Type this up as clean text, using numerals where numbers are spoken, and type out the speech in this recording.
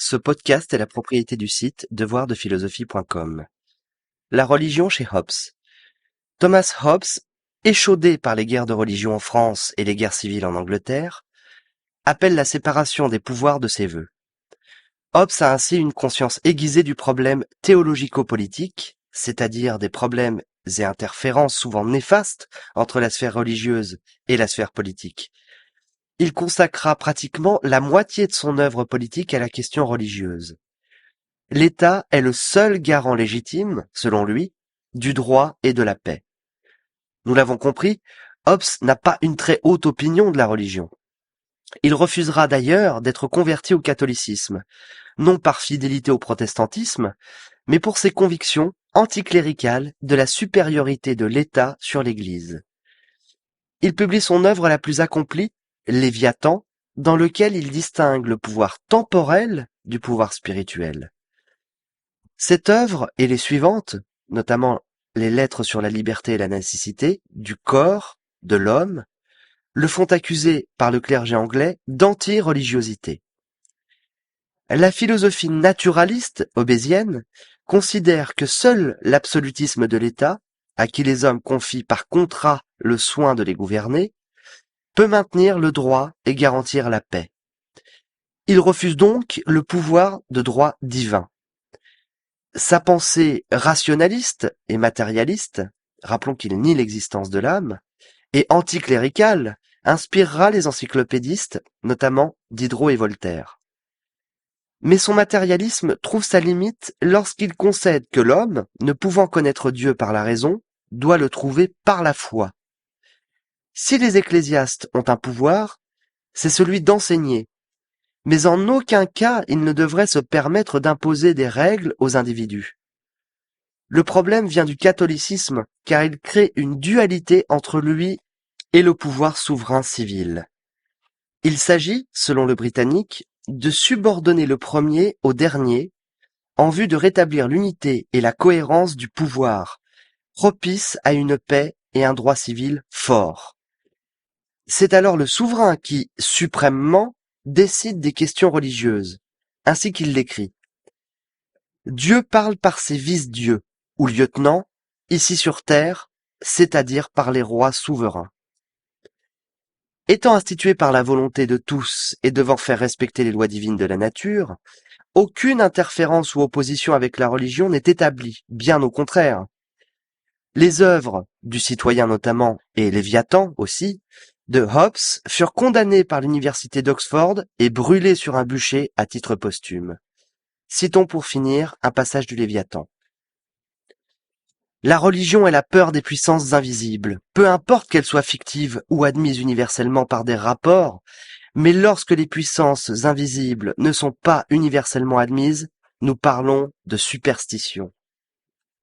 Ce podcast est la propriété du site devoirdephilosophie.com. La religion chez Hobbes. Thomas Hobbes, échaudé par les guerres de religion en France et les guerres civiles en Angleterre, appelle la séparation des pouvoirs de ses vœux. Hobbes a ainsi une conscience aiguisée du problème théologico-politique, c'est-à-dire des problèmes et interférences souvent néfastes entre la sphère religieuse et la sphère politique. Il consacra pratiquement la moitié de son œuvre politique à la question religieuse. L'État est le seul garant légitime, selon lui, du droit et de la paix. Nous l'avons compris, Hobbes n'a pas une très haute opinion de la religion. Il refusera d'ailleurs d'être converti au catholicisme, non par fidélité au protestantisme, mais pour ses convictions anticléricales de la supériorité de l'État sur l'Église. Il publie son œuvre la plus accomplie, Léviathan, dans lequel il distingue le pouvoir temporel du pouvoir spirituel. Cette œuvre et les suivantes, notamment les lettres sur la liberté et la nécessité, du corps, de l'homme, le font accuser par le clergé anglais d'anti-religiosité. La philosophie naturaliste hobbésienne considère que seul l'absolutisme de l'État, à qui les hommes confient par contrat le soin de les gouverner, peut maintenir le droit et garantir la paix. Il refuse donc le pouvoir de droit divin. Sa pensée rationaliste et matérialiste, rappelons qu'il nie l'existence de l'âme, et anticléricale, inspirera les encyclopédistes, notamment Diderot et Voltaire. Mais son matérialisme trouve sa limite lorsqu'il concède que l'homme, ne pouvant connaître Dieu par la raison, doit le trouver par la foi. Si les ecclésiastes ont un pouvoir, c'est celui d'enseigner, mais en aucun cas ils ne devraient se permettre d'imposer des règles aux individus. Le problème vient du catholicisme, car il crée une dualité entre lui et le pouvoir souverain civil. Il s'agit, selon le Britannique, de subordonner le premier au dernier, en vue de rétablir l'unité et la cohérence du pouvoir, propice à une paix et un droit civil fort. C'est alors le souverain qui, suprêmement, décide des questions religieuses, ainsi qu'il l'écrit. Dieu parle par ses vice-dieux, ou lieutenants, ici sur terre, c'est-à-dire par les rois souverains. Étant institué par la volonté de tous et devant faire respecter les lois divines de la nature, aucune interférence ou opposition avec la religion n'est établie, bien au contraire. Les œuvres, du citoyen notamment, et Léviathan aussi, de Hobbes furent condamnées par l'université d'Oxford et brûlées sur un bûcher à titre posthume. Citons pour finir un passage du Léviathan. La religion est la peur des puissances invisibles, peu importe qu'elles soient fictives ou admises universellement par des rapports, mais lorsque les puissances invisibles ne sont pas universellement admises, nous parlons de superstition.